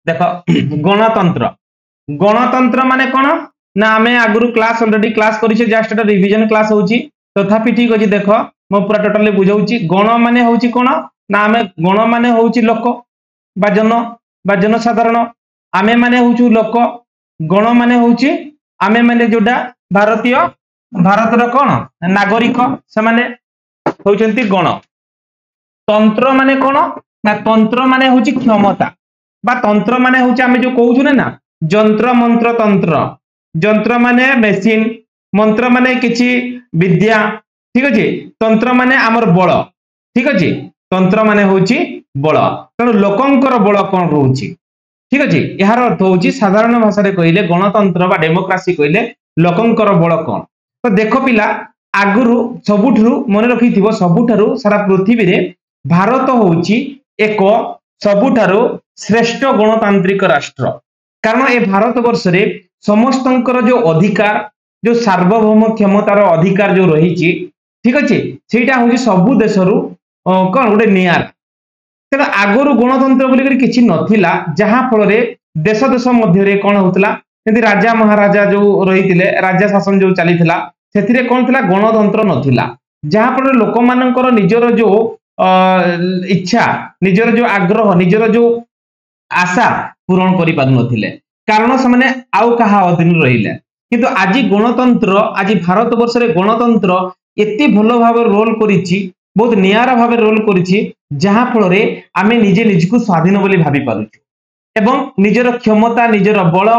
देख गणतंत्र गणतंत्र माने कौन ना आमे आगुरु क्लास ऑलरेडी क्लास करिसे जस्ट एटा रिवीजन क्लास होची तथापि ठीक अछि देख मो पूरा टोटली बुझाउची गण माने होची कोन ना आमे गण माने होची लोक बा जनसाधारण आमे माने होचु लोक गण माने होची आमे माने जोडा भारतीय भारतर कोन नागरिक से माने होचंती गण तंत्र माने कोन ना तंत्र माने होची क्षमता बा तंत्र माने होची आमे जो कहउछु ना जंत्र मंत्र जंत्र माने मेसिन मंत्र माने किछि विद्या ठीक अछि तंत्र माने हमर बळ ठीक अछि तंत्र माने होची बळ तेणु लोकंकर बळ कोन रहउची ठीक अछि यार अर्थ होची साधारण भाषा रे कहिले गणतंत्र बा डेमोक्रेसी कहिले लोकंकर बळ कोन तो देखो पिला आगुरु सबुठरु मन रखिथिबो सबुठारु सारा पृथ्वी रे भारत होची एक सबुठारु श्रेष्ठ गणतांत्रिक राष्ट्र कारण ए भारत वर्ष रे समस्तंकर जो अधिकार जो सार्वभौम क्षमतार अधिकार जो रही ठीक अच्छे सेटा हूँ सबु देशरू कौन गोटे नियार तेना आगरू गणतंत्र बोलिक किसी नथिला जहाँ फल देश देश मध्य कौन होता राजा महाराजा जो रही राजा शासन जो चली से कौन थी गणतंत्र नथिला जहाँ फल लोक मानकर निजर जो इच्छा निजर जो आग्रह निजर जो आशा पूरण करि पारु नथिले कारण से माने आउ कहा अधीन रहिले किंतु आज गणतंत्र आज भारत वर्ष रे गणतंत्र एते भलो भाबे रोल करिछि बहुत नियारा भाबे रोल करिछि जहाँ फल रे आमे निजे निजको स्वाधीन बोली भाबी पारुछु एवं निजर क्षमता निजर बळ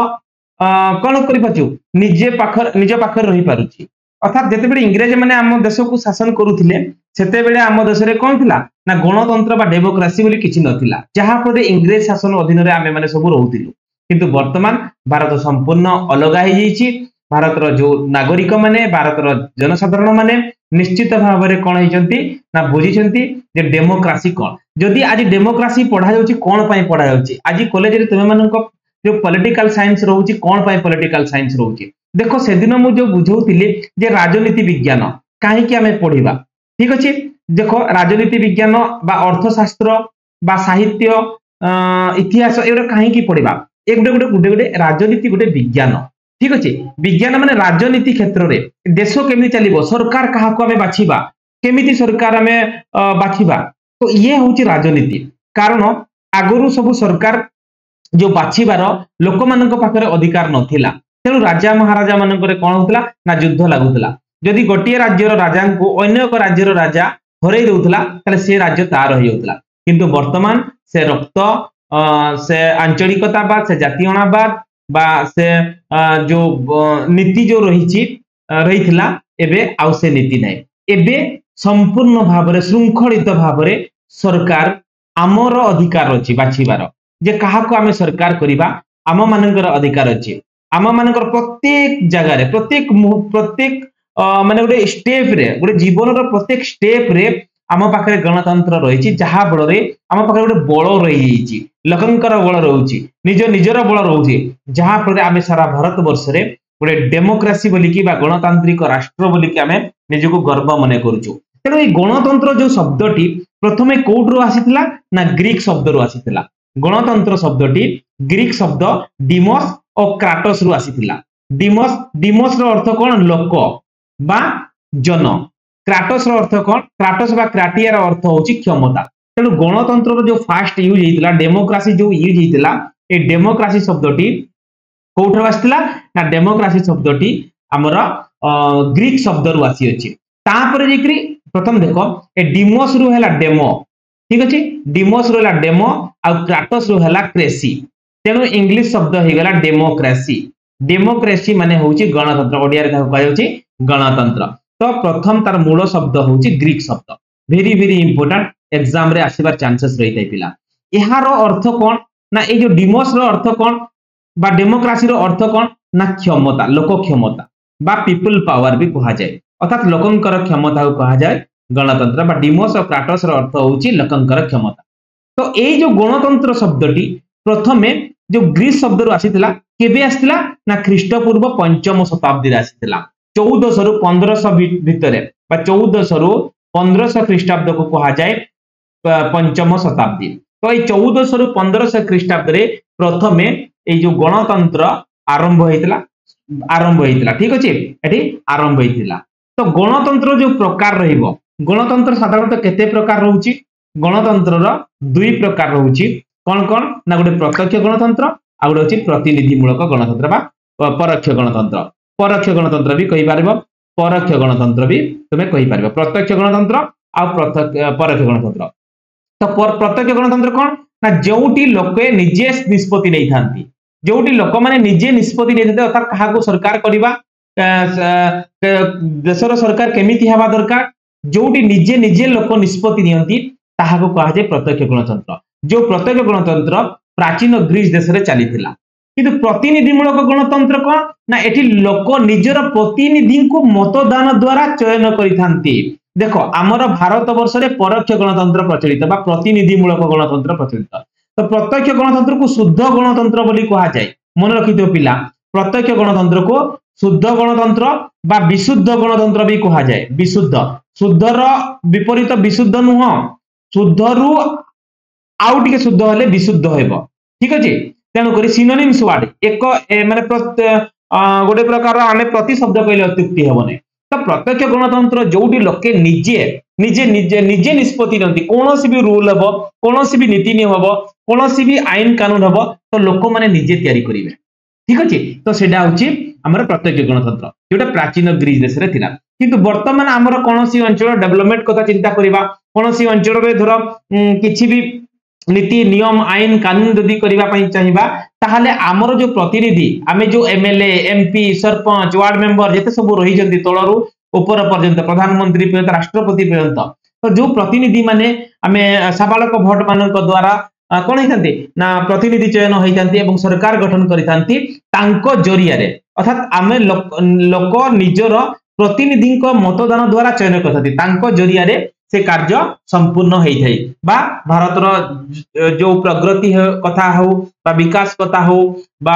कोन करि पाछु निज पाखर रही पारुछि अर्थात जेते बेले इंग्रज माने हम देश को शासन करूथिले सेते बेले हम देश रे कोन थिला ना गणतंत्र बा डेमोक्रेसी बोली किछि नथिला जहाँ फल इंग्रज शासन अधीन रे आमे माने सब रहउथिलु किंतु वर्तमान भारत संपूर्ण अलग हो जाइए भारतर जो नागरिक माने भारतर जनसाधारण माने निश्चित भाव में कौन होती ना बुझी डेमोक्रेसी कौन जदि आज डेमोक्रेसी पढ़ा जाउची कौन पाई पढ़ा जाउची आज कॉलेज रे तुम मानक जो पॉलिटिकल साइंस रहउची कौन पाई पॉलिटिकल साइंस रहउची देखो से दिन मु जो बुझौतिली जे राजनीति विज्ञान काहे कि हमें पढ़िबा ठीक अछि देखो राजनीति विज्ञान बा अर्थशास्त्र बा साहित्य इतिहास एरा काहे कि पढ़िबा एक गोटे गोटे गोटे राजनीति गोटे विज्ञान ठीक अच्छे विज्ञान माने राजनीति क्षेत्र रे देश केमी चलिबो सरकार काहाको हमें बाछिबा केमिति सरकार हमें बाछिबा तो ये होची राजनीति कारण आगुरु सब सरकार जो बाछिबार लोक मानक पाखरे अधिकार नथिला तेणु राजा महाराजा मानकरे कोन होतला ना युद्ध लागुतला जदि गोटिए राज्यर राजा को अन्य एक राज्यर राजा हरई देउतला ताले से राज्य तार होई होतला किंतु वर्तमान से रक्त से आंचलिकता बाद से जातीयनाबाद बा से जो नीति जो रही थिला एबे आउ से नीति नै एबे संपूर्ण भाव रे श्रृंखलित भाव रे सरकार आमर अधिकार अछि बाछिबार जे काहा को आमे सरकार करिबा आम मानकर अधिकार अछि आम मानकर प्रत्येक जगह रे प्रत्येक माने गोटे स्टेप रे गोटे जीवन रो प्रत्येक स्टेप रे आम पाखरे गणतंत्र रही जहाँ फल आम पाखे गोटे बल रही लोकंकर बल रोची निजर बल रोचे जहाँ फल आम सारा भारत वर्ष रे गोटे डेमोक्रेसी बोलिकी बा गणतांत्रिक राष्ट्र बोलिकी आम निजको गर्व मन करूछु तेणु ये गणतंत्र जो शब्दटी प्रथमे कोउटरो आसीथिला ना ग्रीक शब्द रो आसीथिला गणतंत्र शब्दटी ग्रीक शब्द डिमोस और क्राटोस रो आसीथिला डिमोस रो अर्थ कोन लोक बा जन क्राटोस रो अर्थ कोन क्राटोस बा क्राटिया रो अर्थ होची क्षमता तेणु गणतंत्र रो जो फास्ट यूज हेतिला डेमोक्रेसी जो यूज हेतिला ए डेमोक्रेसी शब्दटी कोउठरो आसीथिला ना डेमोक्रेसी शब्दटी हमर ग्रीक शब्द रो आसी अछि तापर जेकरी प्रथम देखो ए डिमोस रो हैला डेमो ठीक अछि डिमोस रो हैला डेमो आ क्राटोस रो हैला क्रेसी तेणु इंग्लिश शब्द हे गेला डेमोक्रेसी माने होची गणतंत्र ओडिया रे कहै जाउची गणतंत्र तो प्रथम तार मूल शब्द होची ग्रीक शब्द वेरी वेरी इंपोर्टेंट एग्जाम रे आसीबार चांसेस रही थाई पिला एहारो अर्थ कोन ना ए जो डिमोस रो अर्थ कोन बा डेमोक्रेसी रो अर्थ कोन ना क्षमता लोक क्षमता बा पीपल पावर भी कहा जाए अर्थात लोकंकर क्षमता को कहा जाए गणतंत्र बा डिमोस और क्राटोस रो अर्थ होची लोकंकर क्षमता तो ए जो गणतंत्र शब्दटी प्रथमे जो ग्रीक शब्द रो आसीतिला केबे आसीतिला ना ख्रीष्टपूर्व 5म शताब्दी रे आसीतिला 1400 रु 1500 भितरे बा 1400 रु 1500 ख्रीष्टाब्द को कहा जाए 5म शताब्दी तो ये 1400 रु 1500 ख्रीष्टाब्द रे प्रथमे ये जो गणतंत्र आरंभ होइतिला ठीक अछि एठी आरंभ होइतिला। तो गणतंत्र जो प्रकार रहिबो गणतंत्र साधारणतः केते प्रकार रहउची गणतंत्र रो दुई प्रकार रहउची कोन कोन ना गोटे प्रत्यक्ष गणतंत्र आ गोटे अछि प्रतिनिधिमूलक गणतंत्र बा परोक्ष गणतंत्र भी कहि पारिबो परोक्ष गणतंत्र भी तुमे कहि पारिबो प्रत्यक्ष गणतंत्र आ परोक्ष गणतंत्र। तो प्रत्यक्ष गणतंत्र कोन ना जोटी लोके निजे निष्पत्ति नै थांती जोटी लोक माने निजे निष्पत्ति नै थांते अर्थात काहाको सरकार करबा देशर सरकार केमिति हेबा दरकार जोटी निजे निजे लोक निष्पत्ति नियंती ताहाको कहा जे प्रत्यक्ष गणतंत्र। जो प्रत्यक्ष गणतंत्र प्राचीन ग्रीस देश रे चलीथिला किंतु प्रतिनिधिमूलक गणतंत्र कोन ना एठी लोक निजर प्रतिनिधि को मतदान द्वारा चयन करिथांती। देखो आमर भारत वर्ष रे परोक्ष गणतंत्र प्रचलित बा प्रतिनिधिमूलक गणतंत्र प्रचलित। तो प्रत्यक्ष गणतंत्र को शुद्ध गणतंत्र बोली कहा जाय मन रखिथो पिला प्रत्यक्ष गणतंत्र को शुद्ध गणतंत्र बा विशुद्ध गणतंत्र भी कहा जाय। विशुद्ध शुद्धर विपरीत विशुद्ध नुह शुद्धरु आउ टिके शुद्ध हेले विशुद्ध हेबो ठीक अछि तेणु करी सिनोनिम्स वर्ड एक माने गोटे प्रकार आमे प्रति शब्द कहले अत्युक्ति हेबोने। तो प्रत्यक्ष गणतंत्र जोटी लोके निजे निजे निजे निजे निष्पत्ति नंती कोनोसी भी रूल हेबो कोनोसी भी नीति नियम हेबो कोनोसी भी आईन कानून हेबो तो लोक माने निजे तयारी करिवे ठीक अछि। तो सेडा होची हमर प्रत्यक्ष गणतंत्र जोटा प्राचीन ग्रीस देश रे थिला किंतु वर्तमान हमर कोनोसी अंचल डेवलपमेंट कथा चिंता करिबा कोनोसी अंचल रे धर किछि भी नीति नियम आईन कानून यदि करबा पई चाहिबा ताहाले हमर जो प्रतिनिधि आमे जो MLA MP sarpanch ward member जते सब रही जंती तळरू ऊपर पर्यंत प्रधानमंत्री पर्यंत राष्ट्रपति पर्यंत तो जो प्रतिनिधि माने आमे साबालक भोट मानक द्वारा कोन हितांती ना प्रतिनिधि चयन होइतांती एवं सरकार गठन करितांती तांको जरिया रे अर्थात आमे लोक निजर प्रतिनिधि को मतदान द्वारा चयन करथांती तांको जरिया रे से कार्य संपूर्ण होई थाई बा भारतर जो प्रगति कथा हो बा विकास कथा हो बा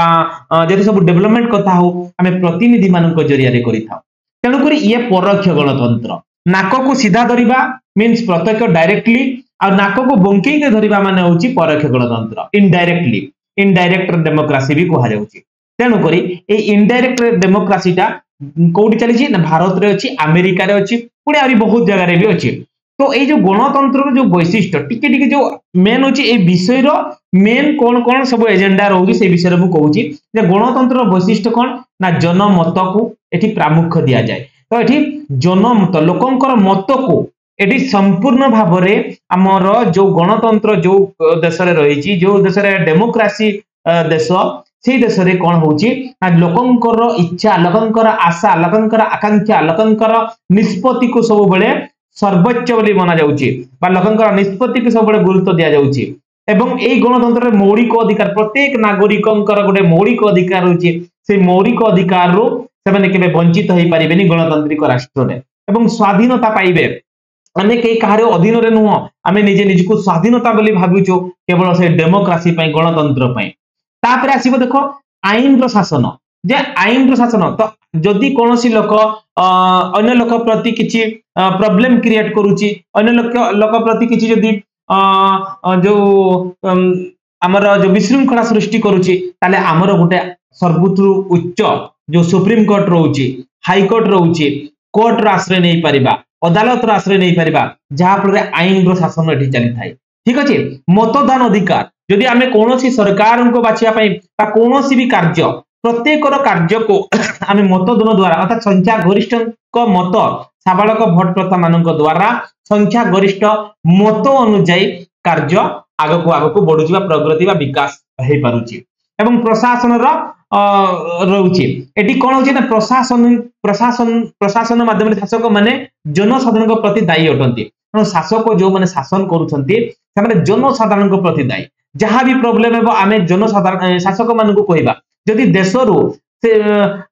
जति सब डेवलपमेंट कथा हो हमें प्रतिनिधि मानक जरिया रे करि थाउ। तेणु करी ये परोक्ष गणतंत्र नाक को सीधा धरिबा मींस प्रत्यक्ष डायरेक्टली आ नाक को बंकेई के धरिबा माने होची परोक्ष गणतंत्र इनडायरेक्टली इनडायरेक्ट डेमोक्रेसी भी कहा जाउची। तेणु करी ए इनडायरेक्ट डेमोक्रेसी टा कोठी चली छी ना भारत रे अछि अमेरिका रे अछि पुणे आरी बहुत जगह रे भी अछि। तो ये जो गणतंत्र जो वैशिष्ट्य टिके टिके जो मेन होची ए विषय रो मेन कोन कोन सब एजेंडा रहउची से विषय रे मु कहूची जे गणतंत्र वैशिष्ट्य कोन ना जनमत को एठी प्रामुख्य दिया जाय। तो एठी जनमत लोकंकर मत को एठी संपूर्ण भाव रे हमर जो गणतंत्र जो देश रे रहिची जो देश रे डेमोक्रेसी देश से देश रे कोन होची ना लोकंकर इच्छा लोकंकर आशा लोकंकर आकांक्षा लोकंकर निष्पत्ति को सब बेले सर्वोच्च बोली माना जाउची बा लोकंकर निष्पत्ति को सब बेले गुरुत्व दिया जाउची एवं ए गणतंत्र रे मौलिक अधिकार प्रत्येक नागरिकंकर गोटे मौलिक अधिकार होची से मौलिक अधिकार रो सेमाने केबे वंचित होई परिबेनी गणतांत्रिक राष्ट्र रे एवं स्वाधीनता पाइबे आमे के काहारे अधीन रे नुह आमे निजे निजको स्वाधीनता बोली भाबिचो केवल से डेमोक्रेसी पई गणतंत्र पई। तापर आसीबो देखो आईन रो शासन जे आईन रो शासन तो जदि कोनोसी लोक अन्य लोक प्रति किछि प्रॉब्लम क्रिएट करूची अन्य लोक प्रति किछि जदि जो हमर जो विशृंखला सृष्टि करूची ताले हमर गोटे सर्वोच्च उच्च जो सुप्रीम कोर्ट रहउची हाई कोर्ट रहउची कोर्ट रो आश्रय नै परिबा अदालत रो आश्रय नै परिबा जहा पर आईन रो शासन एठी चली थाई ठीक अछि। मतदान अधिकार जदि आमे कोनोसी सरकार को बाछिया पई बा कोनोसी भी कार्य प्रत्येक कार्य को आमे मतदान द्वारा अर्थात संख्या गरिष्ठ को मत साबालक भोट प्रथा मानक द्वारा संख्या गरिष्ठ मत अनुଯାयी कार्य आगो को बढ़ुची बा प्रगति बा विकास हे पारुची एवं प्रशासन रो रहउची एटी कोन होची ना प्रशासन माध्यम शासक माने जनसाधारण प्रति दायी अटंती शासक जो माने शासन करूछंती से माने जनसाधारण प्रति दायी जहां भी प्रॉब्लम हेबो आमे जनसाधारण शासक मानकु कहबा जदि देशरू से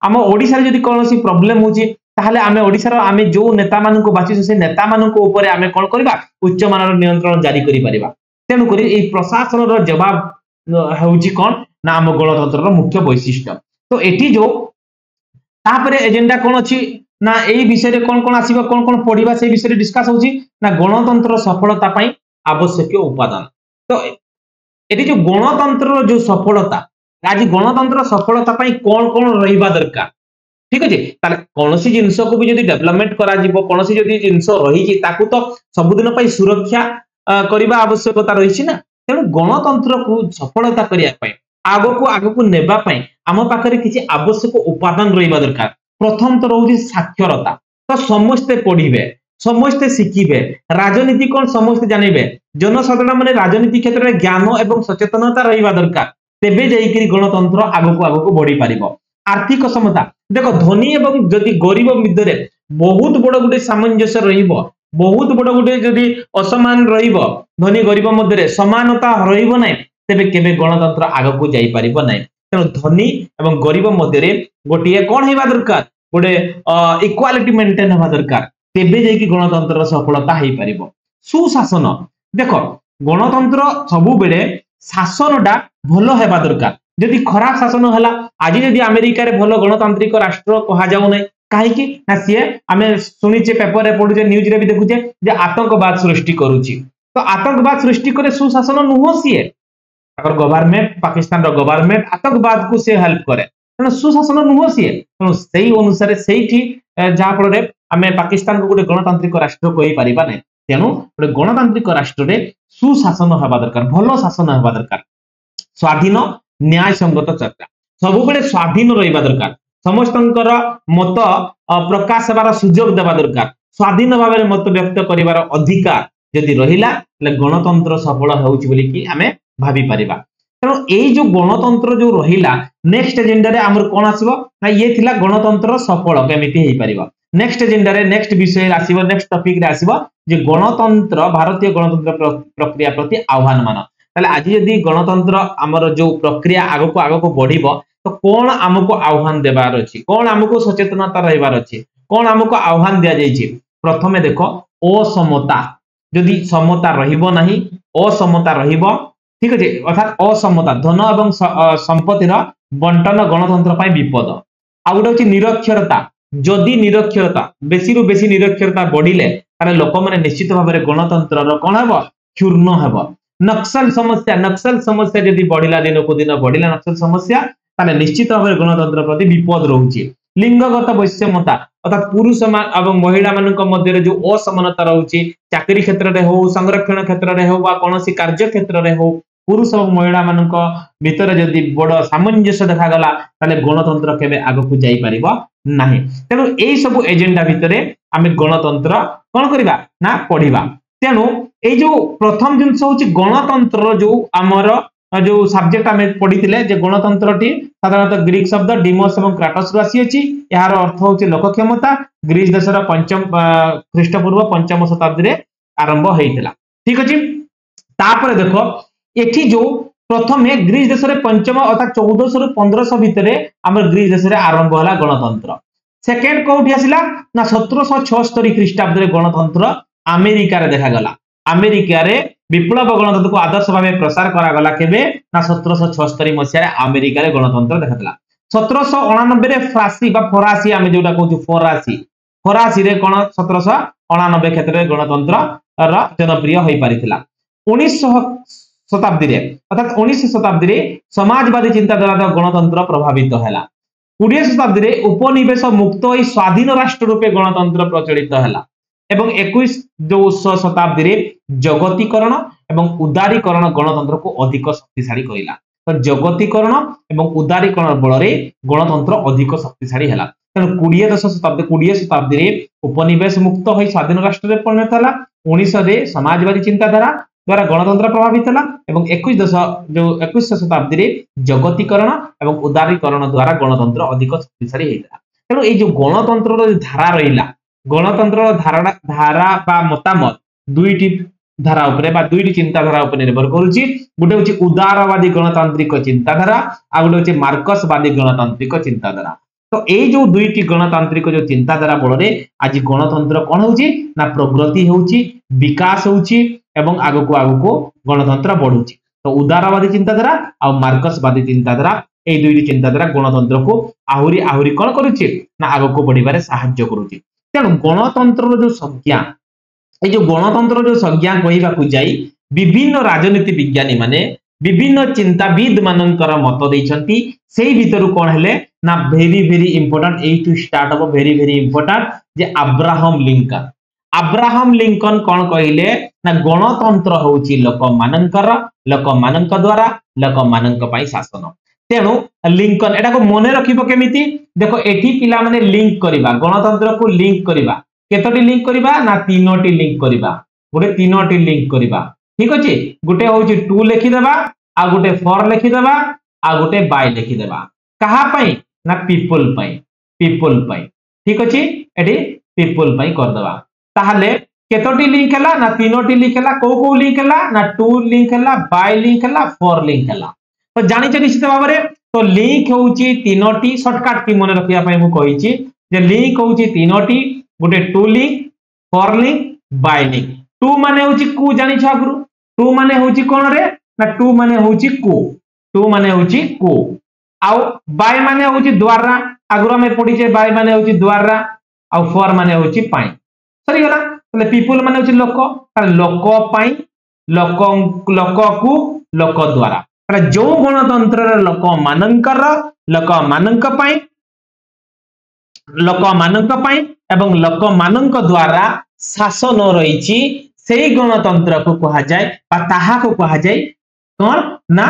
आम ओडिसा रे जदि कोनोसी प्रॉब्लम होची ताहले आमे ओडिसा रो आमे जो नेता मानकु बाची से नेता मानकु ऊपर आमे कोन करबा उच्च मानर नियंत्रण जारी करि परिबा। तेनु करी ए प्रशासन रो जवाब होची कोन ना आम गणतंत्र रो मुख्य वैशिष्ट्य। तो एठी जो तापरे एजेंडा कोन अछि ना एई विषय रे कोन आसीबा कोन पढिबा से विषय रे डिस्कस होची ना गणतंत्र सफलता पई आवश्यक उपादान। तो एटी जो गणतंत्र जो सफलता आज गणतंत्र सफलता पाई कौन कौन रहिबा दरकार ठीक अछि ताले कोनोसी जिंस को भी जदी डेवलपमेंट करा जिवो कोनोसी जदी जिंस रही छि ताकू तो सबुदिन पाई सुरक्षा करिबा आवश्यकता रही छि ना तेनु गणतंत्र को सफलता करिया पाई आगो को नेबा पाई आम पाखरे किछि आवश्यक उपादान रहिबा दरकार प्रथम तो रहउछि साक्षरता तो समस्ते पढिबे समस्ते शिखिबे राजनीति कोन समस्ते जानिबे जनसाधारण माने राजनीति क्षेत्र में ज्ञान एवं सचेतनता रहिबा दरकार तेबे जाईकरी गणतंत्र आगो को बढ़ी पारिबो आर्थिक समता देखो धनी एवं जदि गरीब मध्य बहुत बड़ गुटे सामंजस्य रहिबो बहुत बड़ गुटे जदि असमान रहिबो धनी गरीब मध्य समानता रहिबो नै तेबे केबे गणतंत्र आगो को जाई पारिबो नै तेनो धनी एवं गरीब मध्य गोटिए कोन हेबा दरकार गोटे इक्वालिटी मेंटेन हेबा दरकार तेबे जाईकि गणतंत्र सफलता हेई पारिबो सुशासन देखो गणतंत्र सबु बेले शासनटा भलो हेबा दरकार जदि खराब शासन हला आज जदि अमेरिका रे भलो गणतांत्रिक राष्ट्र कहा जाउ नै काहे कि ना सिए आमे सुनिचे पेपर रे पढुचे न्यूज रे भी देखुचे जे आतंकवाद सृष्टि करूची तो आतंकवाद सृष्टि करे सुशासन नुहो सिए अगर गवर्नमेंट पाकिस्तान रो गवर्नमेंट आतंकवाद को से हेल्प करे तेणु सुशासन नुहो सिए तेणु सेही अनुसार सेही जहा फल रे आमे पाकिस्तान को गोटे गणतांत्रिक राष्ट्र कहि परिबा नै तेणु गोटे गणतांत्रिक राष्ट्र रे सुशासन हेबा दरकार भलो शासन हेबा दरकार स्वाधीन न्याय संगत चर्चा सब बेले स्वाधीन रहिबा दरकार समस्तंकर मत प्रकाश हेबार सुयोग देबा दरकार स्वाधीन भाव में मत व्यक्त करिवार अधिकार यदि रहिला ले गणतंत्र सफल होउची बोली कि आमे भाबी परिबा तेणु एई जो गणतंत्र जो रहिला नेक्स्ट एजेंडा रे हमर कोन आसीबो ना ये थिला गणतंत्र सफल केमिति हेई परिबा नेक्स्ट एजेंडा रे नेक्स्ट विषय आसीबो नेक्स्ट टॉपिक रे आसीबो जे गणतंत्र भारतीय गणतंत्र प्रक्रिया प्रति आह्वान मान ताले आज यदि गणतंत्र हमर जो प्रक्रिया आगो को बढ़िबो तो कोन हमको आह्वान देबार अछि कोन हमको सचेतनता रहिबार अछि कोन हमको आह्वान दिया जायछि प्रथमे देखो असमता यदि समता रहिबो नाही असमता रहिबो ठीक अछि अर्थात असमता धन एवं संपत्तिर बंटन गणतंत्र पाई विपद आ गुटे अछि निरक्षरता जदि निरक्षरता बेसी रु बेसी निरक्षरता बढ़िले तारे लोक माने निश्चित भाव में गणतंत्र रो कोन हेबो क्षुर्ण हेबो नक्सल समस्या यदि बढ़िला दिन को दिन बढ़िला नक्सल समस्या ताले निश्चित भाव में गणतंत्र प्रति विपद रहउची लिंगगत वैषम्यता अर्थात पुरुष एवं महिला मानक मध्य जो असमानता रहउची चाकरी क्षेत्र रे हो संरक्षण क्षेत्र रे हो बा कोनोसी कार्य क्षेत्र रे हो पुरुष और महिला मानक भीतर जदि बड़ सामंजस्य देखा गला ताले गणतंत्र केबे आगो को जाई परिबो नाही तेनु एई सब एजेंडा भितरे आमे गणतंत्र कोन करिबा ना पढिबा तेनु एई जो प्रथम जिंस होची गणतंत्र जो हमर जो सब्जेक्ट आमे पढितिले जे गणतंत्रटी साधारणतः ग्रीक शब्द डिमोस एवं क्राटोस रु आसी अछि यार अर्थ होची लोक क्षमता ग्रीस देशर पंचम ख्रीष्टपूर्व 5म शताब्दी रे आरंभ हेइतिला ठीक अछि तापर देखो एठी जो प्रथमे ग्रीस देश रे पंचम अर्थात 1400 रु 1500 भितरे हमर ग्रीस देश रे आरंभ होला गणतंत्र सेकेंड कोठी आसिला ना 1776 ख्रीष्टाब्द रे गणतंत्र अमेरिका रे देखा गला अमेरिका रे विप्लव गणतंत्र को आदर्श भाव प्रसार करा गला केबे ना 1776 मसिया रे अमेरिका रे गणतंत्र देखातला 1789 रे फ्रांसी बा फरासी आमे जोटा कहू फरासी रे कोन 1789 क्षेत्र रे गणतंत्र र जनप्रिय होई पारिथिला 1900 शताब्दी रे अर्थात 19 शताब्दी रे समाजवादी चिंताधारा गणतंत्र प्रभावित हैला 20 शताब्दी रे उपनिवेश मुक्त होई स्वाधीन राष्ट्र रूपे गणतंत्र प्रचलित हैला एवं 21 जो शताब्दी रे जगतीकरण एवं उदारीकरण गणतंत्र को अधिक शक्तिशाली करिला तो जगतीकरण एवं उदारीकरण बल रे गणतंत्र अधिक शक्तिशाली हैला तेणु 20 शताब्दी रे उपनिवेश मुक्त होई स्वाधीन राष्ट्र रे परिणत हैला 19 रे समाजवादी चिंताधारा द्वारा गणतंत्र प्रभावित हैला एवं 21 शताब्दी रे जगतीकरण एवं उदारीकरण द्वारा गणतंत्र अधिक शक्तिशाली हैला तेणु ए जो गणतंत्र रो धारा रहिला गणतंत्र धारा बा मतामत दुईटी धारा उपरे बा दुईटी चिंताधारा उपरे निर्भर करूची गुटे होची उदारवादी गणतांत्रिक चिंताधारा आ गुटे होची मार्क्सवादी गणतांत्रिक चिंताधारा तो ए जो दुईटी गणतांत्रिक जो चिंताधारा बल रे आज गणतंत्र कोन होची ना प्रगति होची विकास होची एवं आगो को गणतंत्र बढ़ुची तो उदारवादी चिंताधारा आ मार्क्सवादी चिंताधारा ए दुईटी चिंताधारा गणतंत्र को आहुरी कोन करूची ना आगो को बढ़िबारे सहायता करूची तेणु गणतंत्र जो संज्ञा ये जो गणतंत्र जो संज्ञा कहवा जाई विभिन्न राजनीति विज्ञानी माने विभिन्न चिंताविद मानकर मत देइछंती सेही भितरु कोन हेले ना वेरी वेरी इंपोर्टेंट ए to start off very very important जे अब्राहम लिंकन कौन कहले ना गणतंत्र होउची लोक मानक द्वारा लोक मानक पई शासन तेणु लिंकन एटा को मने रखिबो केमिति देखो एठी पिला माने लिंक करिबा गणतंत्र को लिंक करिबा केतोटी लिंक करिबा ना तीनोटी लिंक करिबा गोटे तीनोटी लिंक करिबा ठीक अछि गोटे होउची टू लिखि देबा आ गोटे फॉर लिखि देबा आ गोटे बाय लिखि देबा कहा पई ना पीपल पई ठीक अछि एठी पीपल पई कर देबा ताहले केतोटी लिंक हला ना तीनोटी लिंक हला को लिंक हला ना टू लिंक हला बाय लिंक हला फॉर लिंक हला तो जानि छ निश्चित भाव रे तो लिंक होउची तीनोटी शॉर्टकट की मने रखिया पई मु कहिची जे लिंक होउची तीनोटी गोटे to link for link by link to माने होउची कु जानि छ आगुरु टू माने होउची कोन रे ना टू माने होउची कु आउ बाय माने होउची द्वारा आगुरु में पड़ी जे बाय माने होउची द्वारा आउ फॉर माने होउची पाई सरी गला तले पीपल माने होउची लोक पाई लोक को लोक द्वारा जो गणतंत्र लोक मानक पाई एवं लोक मानक द्वारा शासन रही से गणतंत्र को कहा जाए ताहा को कहा जाए कौन ना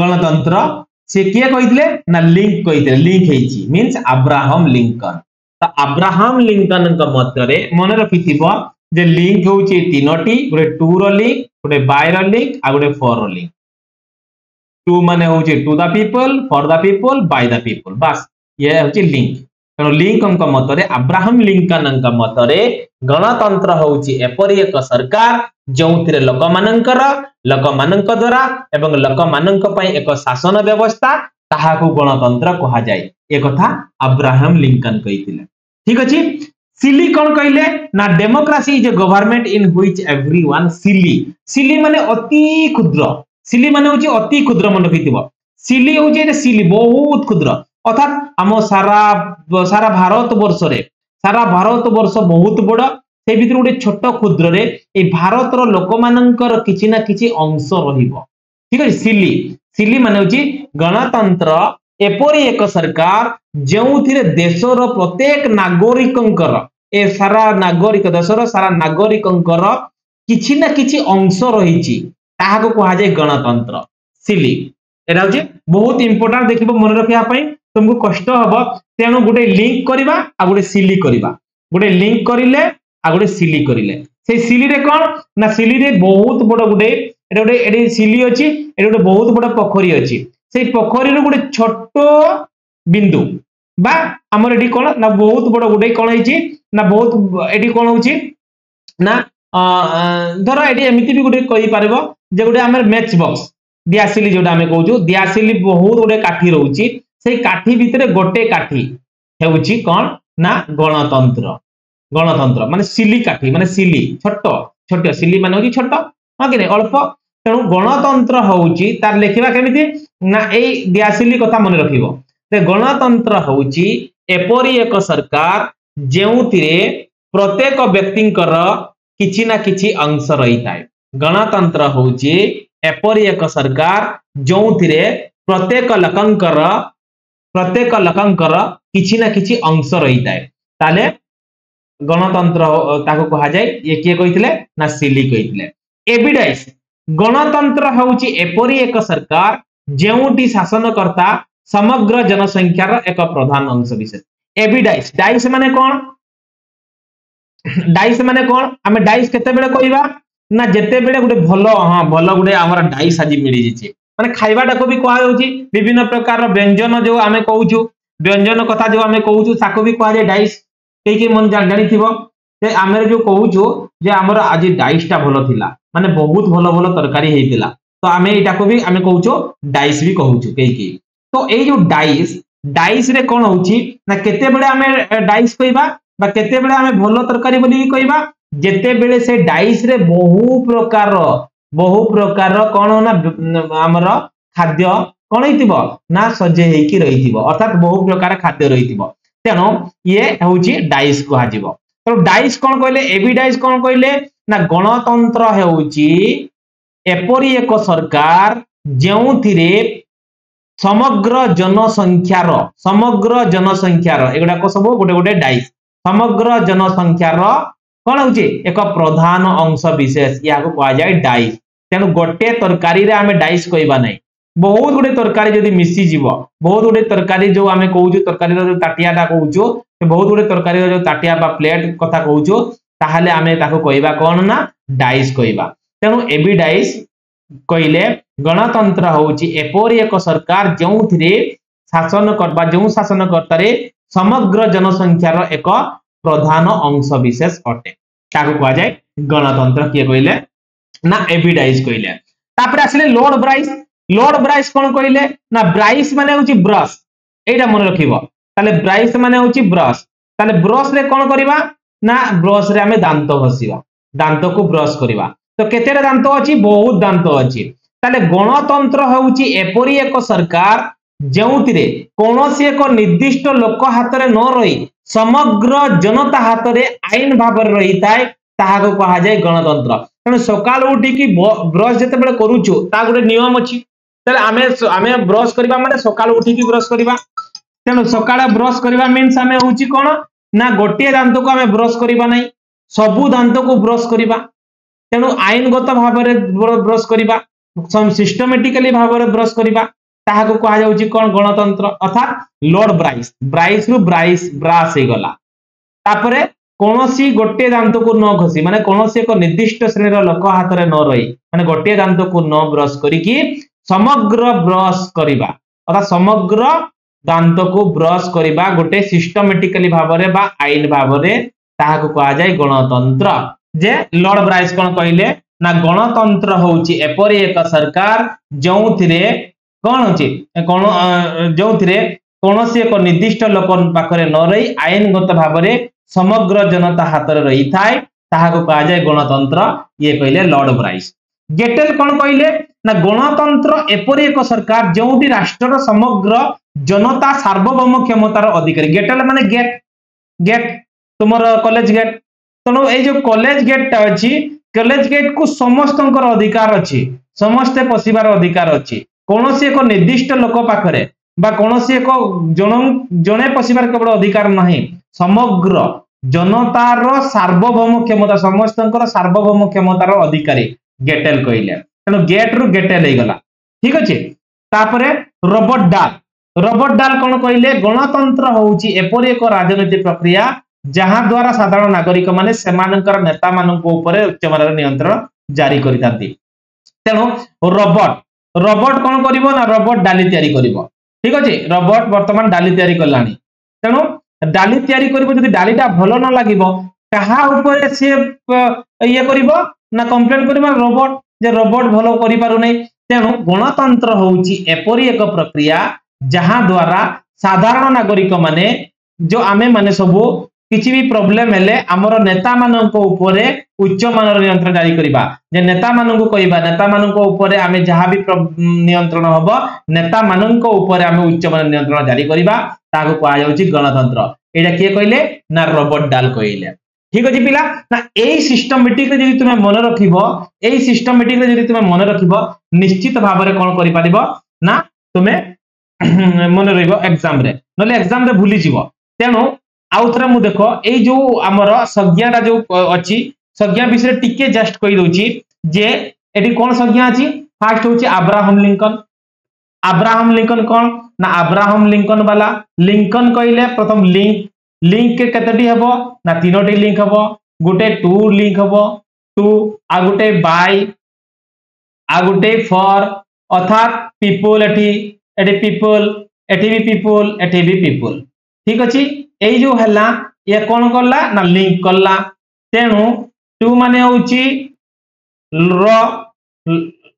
गणतंत्र से किए कहितले ना लिंक कहितले लिंक हेची मींस अब्राहम लिंकन तो अब्राहम लिंकन का मतरे मन रखिथिबो जे लिंक होची तीनोटी गोटे टू रो लिंक गोटे बाय रो लिंक आ गोटे फॉर रो लिंक टू माने होची to the people for the people by the people बस ये होची लिंक तेणु लिंकन का मतरे अब्राहम लिंकन का मतरे गणतंत्र होची एपरि एक सरकार जोंथिरे लोक मानक द्वारा एवं लोक मानक पई एक शासन व्यवस्था ताहाकू गणतंत्र कहा जाय ए कथा अब्राहम लिंकन कहिथिले ठीक अछि सिली कोन कहले ना democracy is a government in which everyone सिली माने अति क्षुद्र सिली माने होची अति क्षुद्र मन रखिथिबो सिली होची ए सिली बहुत क्षुद्र अर्थात हम सारा भारत वर्ष बहुत बड़ से भीतर गोटे छोट क्षुद्र रे ए भारत रो लोक मानकर किछि ना किछि अंश रहिबो ठीक है सिली माने होची गणतंत्र एपरि एक सरकार जोंथिरे देशर प्रत्येक नागरिकंकर ए सारा नागरिक देशर सारा नागरिकंकर किछि ना किछि अंश रहिछि ताहाको कहा जाय गणतंत्र सिली एटा होची बहुत इंपोर्टेंट देखिबो मन रखिया पई तुमको कष्ट हबो तेणु गोटे लिंक करिबा आ गोटे सिली करिबा गोटे लिंक करिले आ गोटे सिली करिले से सिली रे कोन ना सिली रे बहुत बड़ गोटे एटे सिली अछि एटे गोटे बहुत बड़ पोखरी अछि से पोखरी रो गोटे छोटो बिंदु बा हमर एटी कोन ना बहुत बड़ गोटे कोन हिची ना बहुत एटी कोन होची ना धर एटी एमिति भी गोटे कहि पारबो जे गोटे हमर मैच बॉक्स दियासिली जोटा हमें कहूँ दियासिली बहुत गोटे काठी रोची से काठी भितर गोटे काठी हेउची कौन ना गणतंत्र माने सिली काठी माने सिली छोट सिली माने होची छोट हां कि अल्प तेणु गणतंत्र होउची तार लेखिबा केमिति ना ए दियासिली कथा मन रखिबो ते गणतंत्र होउची एपरि एक सरकार जेउतिरे प्रत्येक व्यक्तिंकर किछि ना किछि अंश रहिताय गणतंत्र होउची एपरि एक सरकार जोंथिरे प्रत्येक लोकंकर किछि ना किछि अंश रहिताय ताले गणतंत्र ताको कहा जाय ये किए कहितले ना सिली कहितले एविडेंस गणतंत्र होउची एपरि एक सरकार जेउटी शासनकर्ता समग्र जनसंख्यार एक प्रधान अंश विशेष एविडेंस डाइस माने कोन आमे डाइस केते बेले कहिबा ना जेते बेले गुटे भलो गुटे हमर डाइस आजि मिली जिछि माने खाइबाटा को भी कहा जाउची विभिन्न प्रकार व्यंजन जो आमे कहूछु व्यंजन कथा जो आमे कहूछु ताको भी कहा जाय डाइस के मन जानि थिबो जे आमे जो कहूछु जे हमर आजि डाइसटा भलो थिला माने बहुत भलो तरकारी हेतिला तो आमे एटा को भी आमे कहूछु डाइस भी कहूछु के तो ए जो डाइस रे कोन होउची ना केते बेले आमे डाइस कहिबा बा केते बेले आमे भलो तरकारी बोली कहिबा जेते बेले से डाइस रे बहु प्रकार कोन ना हमर खाद्य कोन हितिबो ना सजे हेकी रहितिबो अर्थात बहु प्रकार खाद्य रहितिबो तेनो ये होउची डाइस कहा जिवो तो डाइस कोन कहले एविडेंस कोन कहले ना गणतंत्र हेउची एपरि एक सरकार ଯେଉଁଥିରେ समग्र जनसंख्यार एगुड़ाक सब गोटे गोटे डाइस समग्र जनसंख्यार कौन हो एक प्रधान अंश विशेष या कह जाए डाइस तेणु गोटे तरकारी रे आमे डाइस कहबा नहीं बहुत गुडे तरकारी जदि मिसी जीव बहुत गुडे तरकारी जो आमे कहूछु तरकारी रो ताटियाटा कहूछु बहुत गुडे तरकारी रो ताटिया बा प्लेट कथा कहूछु ताहले आमे ताको कहबा कोन ना डाइस कहबा तेणु एबी डाइस कहले गणतंत्र होउची एपरि एक सरकार जोंथिरे शासन करबा जो शासन करतारे समग्र जनसंख्यार एक प्रधान अंश विशेष अटे ताको कह जाय गणतंत्र किए कहले ना एविडाइस कहले तापर आसिले लॉर्ड ब्राइस कोन कहले ना ब्राइस माने होची ब्रश एटा मन रखिबो ताले ब्राइस माने होची ब्रश ताले ब्रश रे कोन करबा ना ब्रश रे हमें दांत घसीबा दांत को ब्रश करबा तो केतेरे दांत अछि बहुत दांत अछि ताले गणतंत्र होउची एपरि एक सरकार जोंथिरे कोनोसी एक निर्दिष्ट लोक हाथ रे न रही समग्र जनता हाथ रे आईन भाव रही थाए ताहाको कहा जाय गणतंत्र तेणु सकाल उठी की ब्रश जते बेले करूछु ता गुटे नियम अछि ताले आमे ब्रश करबा माने सकाल उठी की ब्रश करबा तेणु सकाळ ब्रश करबा मीन्स आमे होउची कोन ना गोटे दांत को आमे ब्रश करबा नै सबु दांत को ब्रश करबा तेणु आईनगत भाव रे ब्रश करबा सिस्टमेटिकली भाव रे ब्रश करबा ताहाको कहा जाउची कोन गणतंत्र अर्थात लॉर्ड ब्राइस रु ब्रास हे गला तापरे कोनोसी गोटे दांत को न घसी माने कोनोसी एक निर्दिष्ट श्रेणी रो लोक हाथ रे न रही माने गोटे दांत को न ब्रश करी की समग्र ब्रश करबा अर्थात समग्र दांत को ब्रश करबा गोटे सिस्टमेटिकली भाव रे बा आईन भाव रे ताहाको कहा जाय गणतंत्र जे लॉर्ड ब्राइस कोन कहले ना गणतंत्र होउची एपरि एक सरकार जोंथिरे कोन होची कोन जोंथिरे कोनोसी एक निर्दिष्ट लोक पाखरे न रही आईनगत भाव रे समग्र जनता हाथ रे रही थाए ताहाको कहा जाय गणतंत्र ये कहले लॉर्ड ब्राइस गेटेल कोन कहले ना गणतंत्र एपरि एक सरकार जोंटी राष्ट्र समग्र जनता सार्वभौम क्षमतार अधिकारी गेटेल माने गेट तुमर कॉलेज गेट तनो ए जो कॉलेज गेट ता अछि कॉलेज गेट को समस्त अधिकार अछि समस्त पसिबार अधिकार अछि कोनोसी एक निर्दिष्ट लोक पाखरे बा कोनोसी एक जने पसिबार केवल अधिकार नहीं समग्र जनतार सार्वभौम क्षमता समस्त सार्वभौम क्षमतार अधिकारी गेटेल कहले तेणु गेट रु गेटेल हे गला ठीक अछि तापरे रॉबर्ट डाल कोन कहले गणतंत्र होउची एपरि एक राजनीतिक प्रक्रिया जहां द्वारा साधारण नागरिक माने सेमानकर नेता मानको ऊपर उच्चमानर नियंत्रण जारी करितांती तेणु रॉबर्ट कोन करिवो ना रॉबर्ट डाली तयारी करिवो ठीक अछि रॉबर्ट वर्तमान डाली तयारी करलानी तेणु डाली तयारी करिवो जदि डालीटा भलो न लागिवो कहा ऊपर से ये करिवो ना कंप्लेंट करिवो रॉबर्ट जे रॉबर्ट भलो करि पारु नै तेणु गणतंत्र होउची एपरि एक प्रक्रिया जहां द्वारा साधारण नागरिक माने जो आमे माने सबो किछि भी प्रॉब्लम हेले हमर नेता मानको ऊपर उच्च मानर नियंत्रण जारी करिबा जे नेता मानको कहिबा नेता मानको ऊपर आमे जहा भी नियंत्रण हबो नेता मानको ऊपर आमे उच्च मान नियंत्रण जारी करिबा ताको कहा जाउची गणतंत्र एटा के कहले ना रॉबर्ट डाल कहले ठीक अछि पिला ना एई सिस्टमेटिक रे जदि तुमे मन रखिबो एई सिस्टमेटिक रे जदि तुमे मन रखिबो निश्चित भाव रे कोन करि पारिबो ना तुमे मन रहिबो एग्जाम रे नले एग्जाम रे भूली जिवो तेनु आउथरा मु देखो एई जो हमर संज्ञाटा जो अछि संज्ञा विषय टिके जस्ट कहि दोची जे एटी कोन संज्ञा अछि फर्स्ट होची अब्राहम लिंकन कोन ना अब्राहम लिंकन वाला लिंकन कहिले प्रथम लिंक के कतटी हबो ना तीनोटी लिंक हबो गुटे टू लिंक हबो to uh Gute bye uh Gute for अर्थात पीपल एटी पीपल एटी भी पीपल ठीक अछि एई जो हला ये कोन करला ना लिंक करला तेनु टू माने होची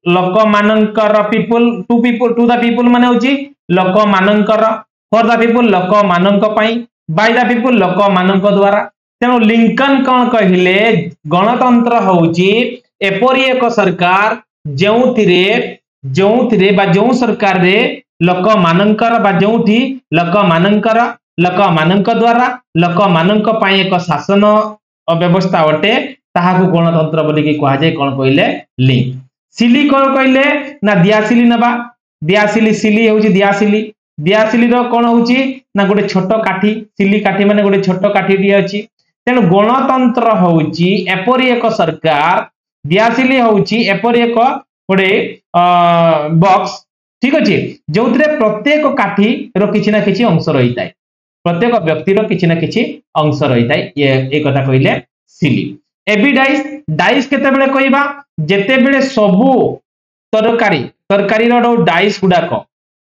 लोक मानकर पीपल टू द पीपल माने होची लोक मानकर फॉर द पीपल लोक मानक पई बाय द पीपल लोक मानक द्वारा तेनु लिंकन कोन कहिले गणतंत्र होची एपरि एक सरकार जोंथिरे बा जो सरकार रे लोक मानकर बा जोंठी लोक मानक द्वारा लोक मानक पई एक शासन व्यवस्था अटे ताहाको गणतंत्र बोली कि कहा जाय कोन कहले लिंक सिली कौन कहले ना दियासिली नबा दियासिली सिली होची दियासिली दियासिली रो कौन होची ना गोटे छोट काठी सिली काठी माने गोटे छोट काठी टी अछि तेणु गणतंत्र होची एपरि एक सरकार दियासिली होची एपरि एक गोटे बॉक्स ठीक अछि जोथरे प्रत्येक काठी रो किछि ना किछि अंश रही थाए प्रत्येक व्यक्ति रो किछि ना किछि अंश रही थाए ये एक कथा कहले सिली एबी डाइस डाइस केते बेले कहबा जेते बेले सबु तरकारी तरकारी रो डाइस गुडा को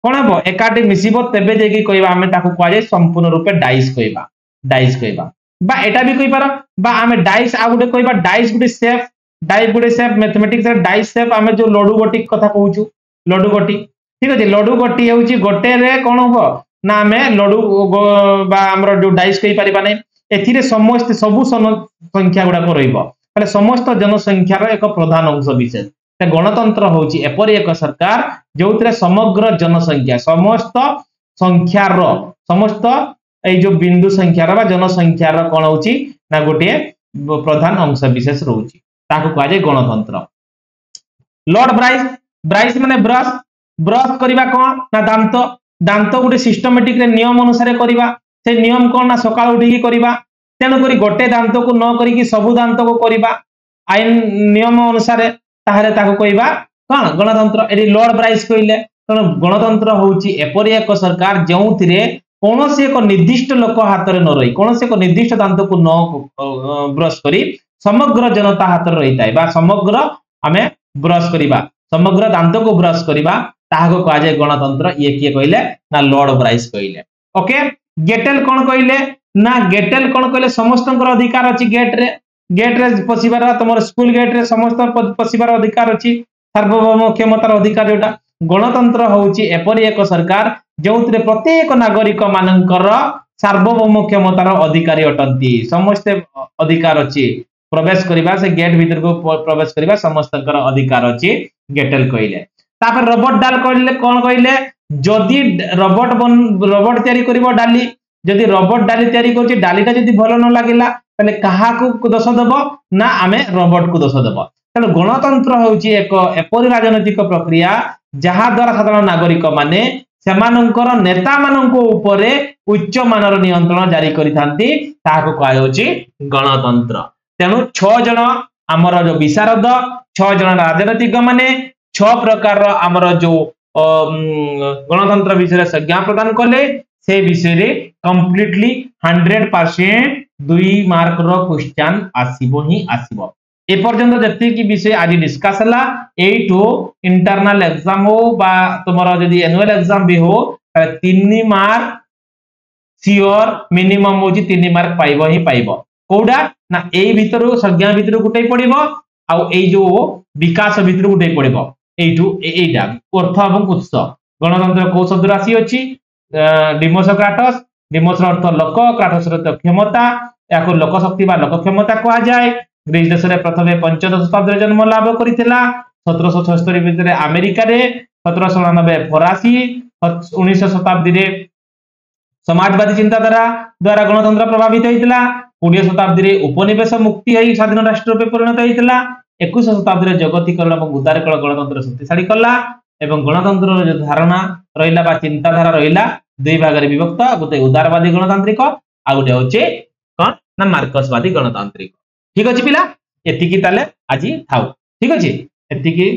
कोन हबो एकाटी मिसिबो तेबे जेकी कहबा हमें ताको कहै जाय संपूर्ण रूपे डाइस कहबा बा एटा भी कहि पारो बा हमें डाइस आ गुडे कहबा डाइस गुडे शेप मैथमेटिक्स रे डाइस शेप हमें जो लड्डू गोटी कथा कहूछु लड्डू गोटी ठीक अछि लड्डू गोटी होची गोटे रे कोन हबो ना हमें लड्डू बा हमरो जो डाइस कहि परिबा नै एथिरे समस्त सबु संख्या गुडा को रहइबो माने समस्त जनसंख्या रो एक प्रधान अंश विशेष गणतंत्र होची एपरि एक सरकार जोथरे समग्र जनसंख्या समस्त संख्या रो समस्त ए जो बिंदु संख्या रो बा जनसंख्या रो कोन होची ना गोटे प्रधान अंश विशेष रहउची ताको कहै जे गणतंत्र लॉर्ड ब्राइस ब्राइस माने ब्रश करिबा कोन ना दांत गोटे सिस्टमैटिक रे नियम अनुसार करिबा से नियम कोन ना सकाळ उठी की करिबा तेनु करी गोटे दांत को न करी की सब दांत को करिबा आईन नियम अनुसार ताहले ताको कहबा कोन गणतंत्र एडी लॉर्ड ब्राइस कहले गणतंत्र होची एपरि एक सरकार जोंथिरे कोनोसी एक निर्दिष्ट लोक हाथ रे न रही कोनोसी एक निर्दिष्ट दांत को न ब्रश करी समग्र जनता हाथ रे रही थाए बा समग्र हमें ब्रश करिबा समग्र दांत को ब्रश करिबा ताहाको कहा जाय गणतंत्र ये किए कहले ना लॉर्ड ब्राइस कहले ओके गेटेल कोन कहले ना गेटेल कोन कहले समस्तंकर अधिकार अछि गेट रे पसिबार तमर स्कूल गेट रे समस्त पसिबार अधिकार अछि सार्वभौम क्षमतार अधिकार जोटा गणतंत्र होची एपरि एक सरकार जोथरे प्रत्येक नागरिक मानकर सार्वभौम क्षमतार अधिकारी अटंती समस्त अधिकार अछि प्रवेश करिबा से गेट भीतर को प्रवेश करिबा समस्तकर अधिकार अछि गेटेल कहले तापर रॉबर्ट डाल कहले कोन कहले जदि रॉबर्ट तयारी करिवो डाली जदि रॉबर्ट डाली तयारी करछि डालीटा जदि भलो न लागिला तने कहा को दोष देबो ना आमे रॉबर्ट को दोष देबो तेणु गणतंत्र होची एक एपरि राजनैतिक प्रक्रिया जहा द्वारा साधारण नागरिक माने सेमानंकर नेता माननको ऊपरे उच्च मानर नियंत्रण जारी करिथांती ताहाको कहै होची गणतंत्र तेणु 6 जण हमर जो विशारद 6 जण राजनीतिज्ञ माने 6 प्रकार हमर जो गणतंत्र विषय संज्ञा प्रदान कले से विषय रे कंप्लीटली 100% 2 मार्क रो क्वेश्चन आसीबो ही आसीबो ए पर्यंत जति की विषय आज डिस्कस हला एटो इंटरनल एग्जाम हो बा तुम्हारा जदी एनुअल एग्जाम भी हो 3 मार्क सियोर मिनिमम होची 3 मार्क पाइबो ही पाइबो कोडा ना ए भीतर संज्ञा भीतर गुटै पड़िबो आ ए जो विकास भीतर गुटै पड़िबो एटू एटा अर्थ एवं उत्स गणतंत्र को शब्द राशि अछि डिमोसक्राटस डिमोस अर्थ लोक क्राटस अर्थ क्षमता याको लोक शक्ति बा लोक क्षमता कहा जाय ग्रीस देश रे प्रथमे 15 शताब्दी जन्म लाभ करितला 1776 भितर अमेरिका रे 1799 फरासी 19 शताब्दी रे समाजवादी चिंताधारा द्वारा गणतंत्र प्रभावित होइतला 20 शताब्दी रे उपनिवेश मुक्ति होई स्वाधीन राष्ट्र रूपे परिणत होइतला 21 शताब्दी रे जगतीकरण और उदारीकरण गणतंत्र शक्तिशाली कला एवं गणतंत्र जो धारणा रहिला बा चिंताधारा रहिला दुई भाग रे विभक्त गोटे उदारवादी गणतांत्रिक आ गोटे होचे कोन ना मार्क्सवादी गणतांत्रिक ठीक अछि पिला एतिकी ताले आजि थाउ ठीक अछि एतिकी